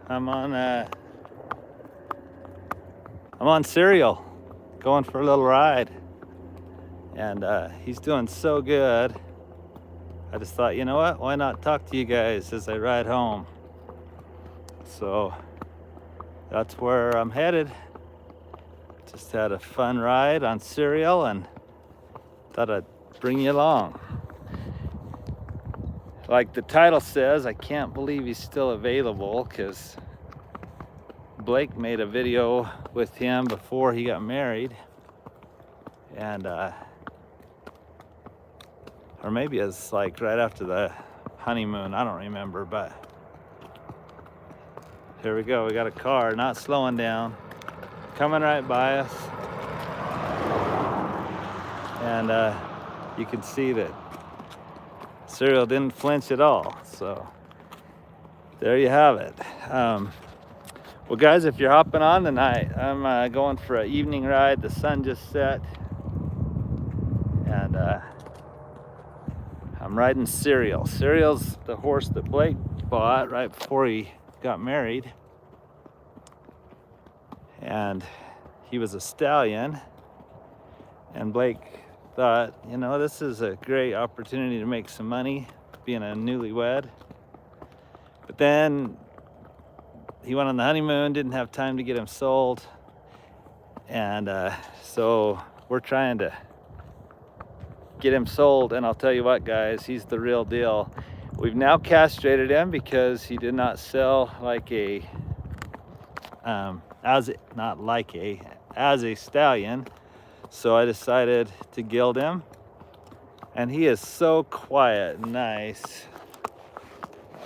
I'm on Serial, going for a little ride, and he's doing so good. I just thought, you know what? Why not talk to you guys as I ride home? So that's where I'm headed. Just had a fun ride on Serial and thought I'd bring you along. Like the title says, I can't believe he's still available, because Blake made a video with him before he got married, and or maybe it's like right after the honeymoon, I don't remember, but here we go. We got a car not slowing down, coming right by us, and you can see that Serial didn't flinch at all. So there you have it. Well guys, if you're hopping on tonight, I'm going for an evening ride. The sun just set, and I'm riding Serial. Serial's the horse that Blake bought right before he got married, and he was a stallion, and Blake thought, you know, this is a great opportunity to make some money being a newlywed. But then he went on the honeymoon, didn't have time to get him sold, and so we're trying to get him sold. And I'll tell you what guys, he's the real deal. We've now castrated him because he did not sell like a as a stallion. So I decided to gild him, and he is so quiet and nice.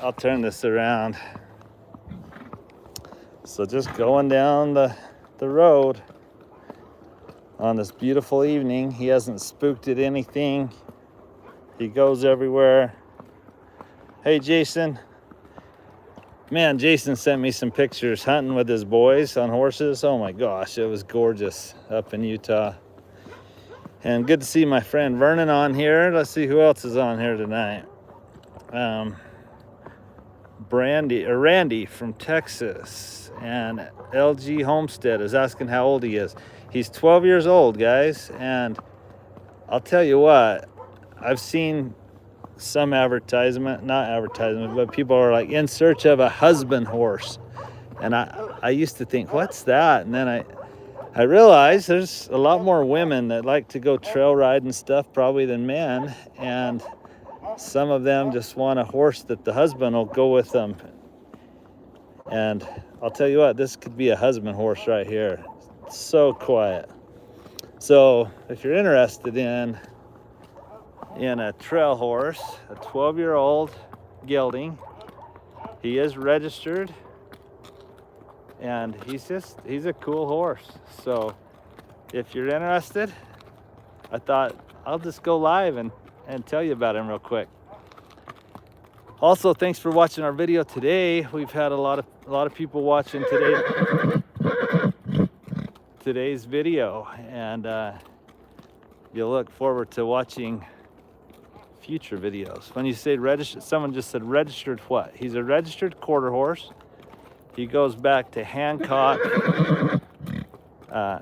I'll turn this around. So just going down the road on this beautiful evening. He hasn't spooked at anything. He goes everywhere. Hey Jason. Man, Jason sent me some pictures hunting with his boys on horses. Oh my gosh, it was gorgeous up in Utah. And good to see my friend Vernon on here. Let's see who else is on here tonight. Randy from Texas, and LG Homestead is asking how old he is. He's 12 years old, guys. And I'll tell you what, I've seen some not advertisement, but people are like in search of a husband horse. And I used to think, what's that? And then I realized there's a lot more women that like to go trail ride and stuff probably than men, and some of them just want a horse that the husband will go with them. And I'll tell you what, this could be a husband horse right here. It's so quiet. So if you're interested in a trail horse, a 12-year-old gelding, he is registered, and he's a cool horse. So if you're interested, I thought I'll just go live and tell you about him real quick. Also, thanks for watching our video today. We've had a lot of people watching today's video, and you'll look forward to watching future videos. When you say registered, someone just said registered what? He's a registered quarter horse. He goes back to Hancock,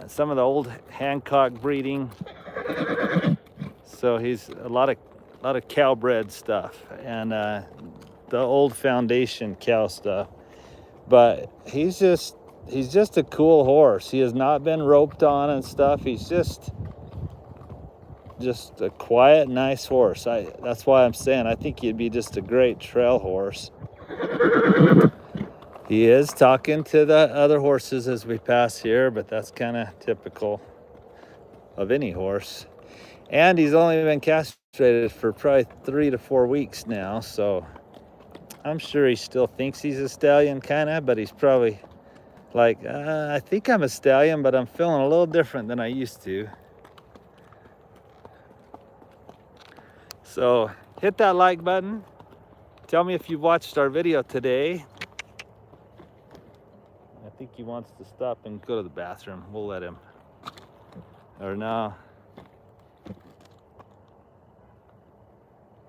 some of the old Hancock breeding. So he's a lot of cow bred stuff, and the old foundation cow stuff. But he's just a cool horse. He has not been roped on and stuff. He's just a quiet, nice horse. That's why I'm saying I think he'd be just a great trail horse. He is talking to the other horses as we pass here, but that's kind of typical of any horse. And he's only been castrated for probably 3 to 4 weeks now, so I'm sure he still thinks he's a stallion, kind of, but he's probably like, I think I'm a stallion, but I'm feeling a little different than I used to. So hit that like button. Tell me if you've watched our video today. I think he wants to stop and go to the bathroom. We'll let him. Or no.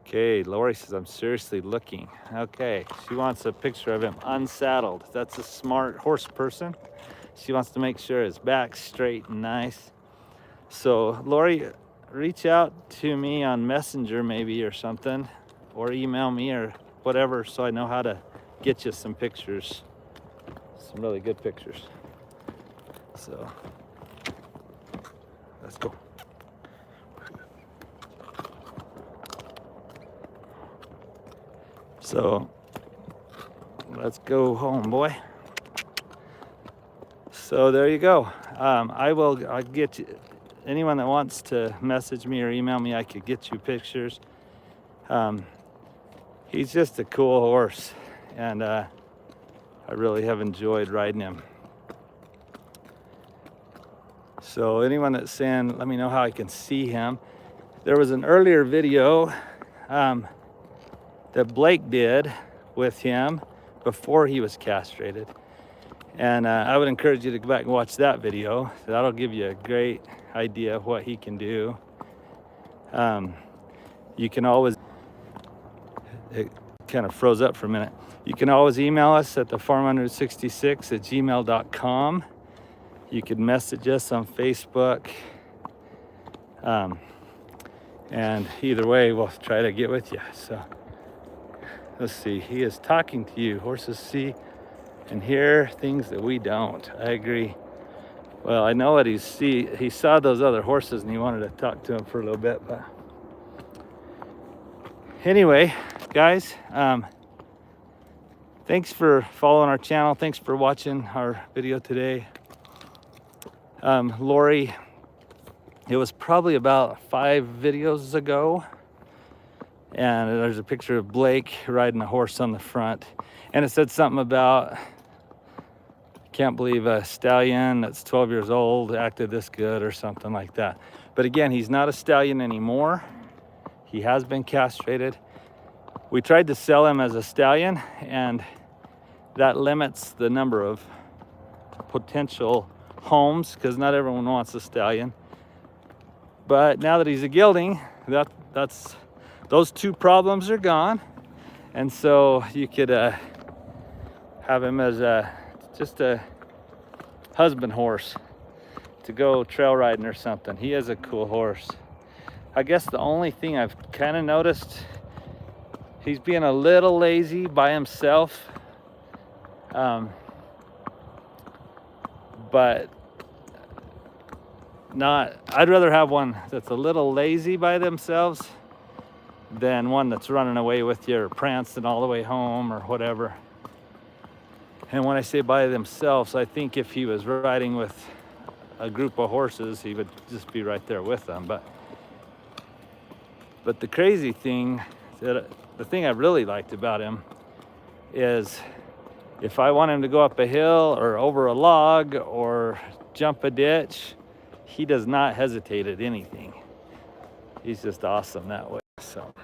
Okay, Lori says, I'm seriously looking. Okay, she wants a picture of him unsaddled. That's a smart horse person. She wants to make sure his back's straight and nice. So Lori, reach out to me on Messenger maybe or something, or email me or whatever, so I know how to get you some pictures, some really good pictures. So let's go. So let's go home, boy. So there you go. I'll get you, anyone that wants to message me or email me, I could get you pictures. He's just a cool horse, and I really have enjoyed riding him. So anyone that's saying, let me know how I can see him. There was an earlier video that Blake did with him before he was castrated. And I would encourage you to go back and watch that video. That'll give you a great idea of what he can do. You can always, it kind of froze up for a minute. You can always email us at thefarm166@gmail.com. You can message us on Facebook. And either way, we'll try to get with you. So let's see, he is talking to you. Horses see and hear things that we don't. I agree. Well, I know what he saw those other horses and he wanted to talk to them for a little bit, but anyway, guys, thanks for following our channel. Thanks for watching our video today. Lori, it was probably about 5 videos ago, and there's a picture of Blake riding a horse on the front, and it said something about, can't believe a stallion that's 12 years old acted this good or something like that. But again, he's not a stallion anymore. He has been castrated. We tried to sell him as a stallion, and that limits the number of potential homes because not everyone wants a stallion. But now that he's a gelding, those 2 problems are gone, and so you could have him as just a husband horse to go trail riding or something. He is a cool horse. I guess the only thing I've kind of noticed, he's being a little lazy by himself, but I'd rather have one that's a little lazy by themselves than one that's running away with you or prancing all the way home or whatever. And when I say by themselves, I think if he was riding with a group of horses, he would just be right there with them. But the crazy thing, the thing I really liked about him is if I want him to go up a hill or over a log or jump a ditch, he does not hesitate at anything. He's just awesome that way. So,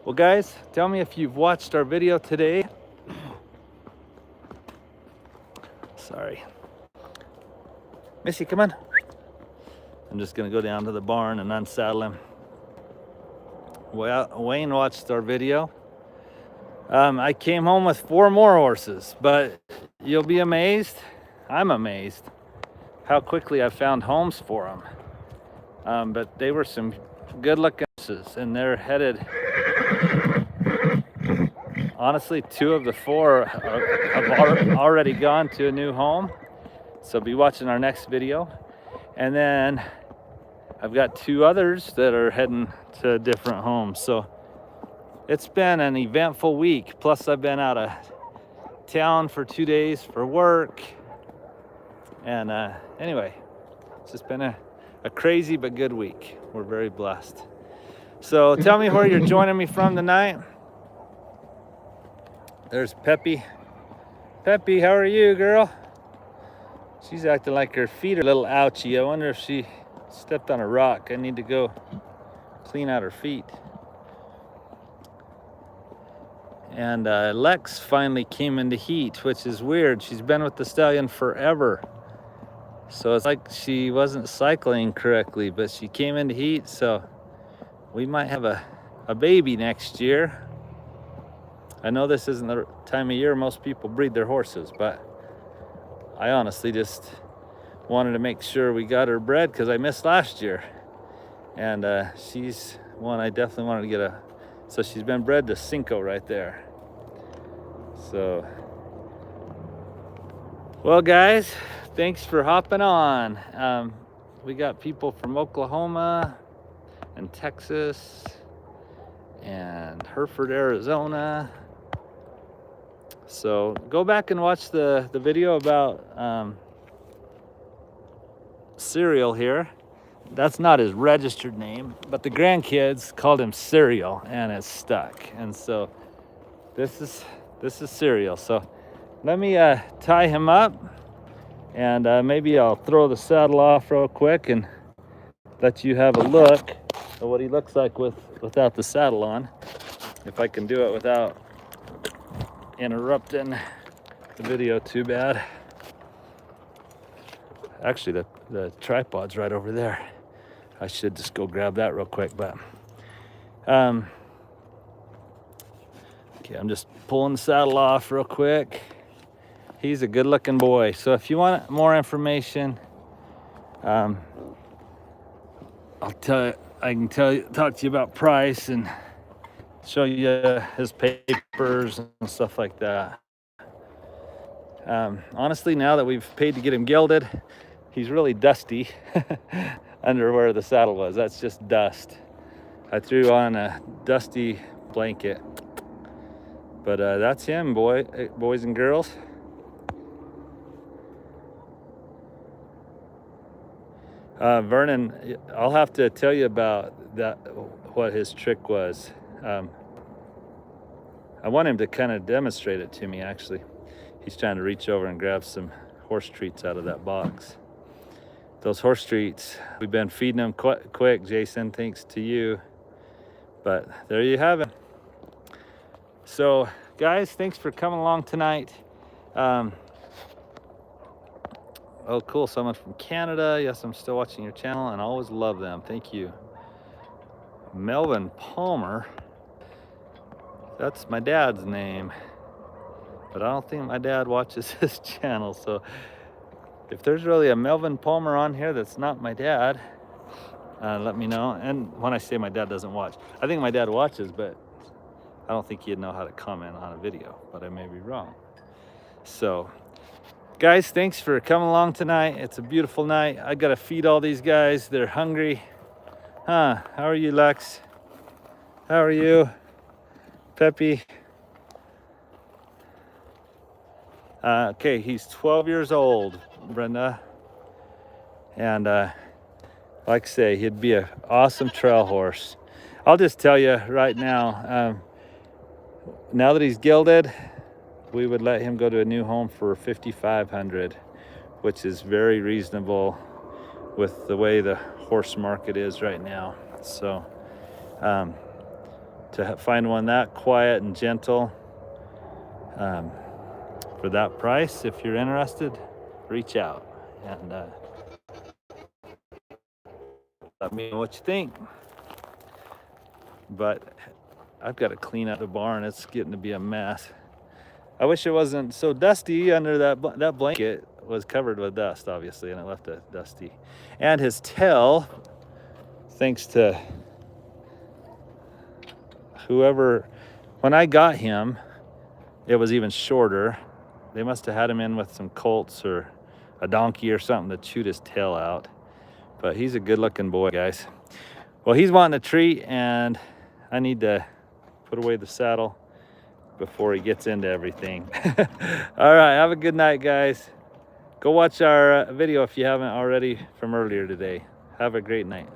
well, guys, tell me if you've watched our video today. Sorry. Missy, come on. I'm just gonna go down to the barn and unsaddle him. Well, Wayne watched our video. I came home with 4 more horses, but you'll be amazed. I'm amazed how quickly I found homes for them. But they were some good looking horses, and they're headed. Honestly, 2 of the 4 have already gone to a new home. So be watching our next video. And then I've got 2 others that are heading to different homes. So it's been an eventful week. Plus I've been out of town for 2 days for work. And anyway, it's just been a crazy but good week. We're very blessed. So tell me where you're joining me from tonight. There's Peppy. Peppy, how are you, girl? She's acting like her feet are a little ouchy. I wonder if she stepped on a rock. I need to go clean out her feet. And Lex finally came into heat, which is weird. She's been with the stallion forever. So it's like she wasn't cycling correctly, but she came into heat. So we might have a baby next year. I know this isn't the time of year most people breed their horses, but I honestly just wanted to make sure we got her bred because I missed last year. And she's one I definitely wanted to get a, so she's been bred to Cinco right there. So, well guys, thanks for hopping on. We got people from Oklahoma and Texas and Hereford, Arizona. So go back and watch the video about Cereal here. That's not his registered name, but the grandkids called him Cereal and it's stuck. And so this is Cereal. So let me tie him up, and maybe I'll throw the saddle off real quick and let you have a look at what he looks like without the saddle on, if I can do it without interrupting the video too bad. Actually, the tripod's right over there. I should just go grab that real quick, but okay, I'm just pulling the saddle off real quick. He's a good looking boy. So if you want more information, I can talk to you about price and show you his papers and stuff like that. Honestly, now that we've paid to get him gilded, he's really dusty under where the saddle was. That's just dust. I threw on a dusty blanket. But that's him, boys and girls. Vernon, I'll have to tell you about that, what his trick was. I want him to kind of demonstrate it to me, actually. He's trying to reach over and grab some horse treats out of that box. Those horse treats, we've been feeding them quick, Jason, thanks to you. But there you have it. So, guys, thanks for coming along tonight. Oh, cool, someone from Canada. Yes, I'm still watching your channel and I always love them. Thank you. Melvin Palmer. That's my dad's name. But I don't think my dad watches his channel. So if there's really a Melvin Palmer on here that's not my dad, let me know. And when I say my dad doesn't watch, I think my dad watches, but I don't think he'd know how to comment on a video, but I may be wrong. So, guys, thanks for coming along tonight. It's a beautiful night. I gotta feed all these guys. They're hungry. How are you, Lex? How are you, Peppy? Okay, he's 12 years old, Brenda. And like I say, he'd be an awesome trail horse. I'll just tell you right now, now that he's gilded, we would let him go to a new home for $5,500, which is very reasonable with the way the horse market is right now. So to find one that quiet and gentle for that price, if you're interested, reach out and let me know what you think. But I've got to clean out the barn. It's getting to be a mess. I wish it wasn't so dusty under that blanket was covered with dust, obviously, and it left it dusty. And his tail, thanks to whoever, when I got him, it was even shorter. They must have had him in with some colts or a donkey or something that chewed his tail out. But he's a good looking boy, guys. Well, he's wanting a treat and I need to put away the saddle before he gets into everything. All right, have a good night, guys. Go watch our video if you haven't already from earlier today. Have a great night.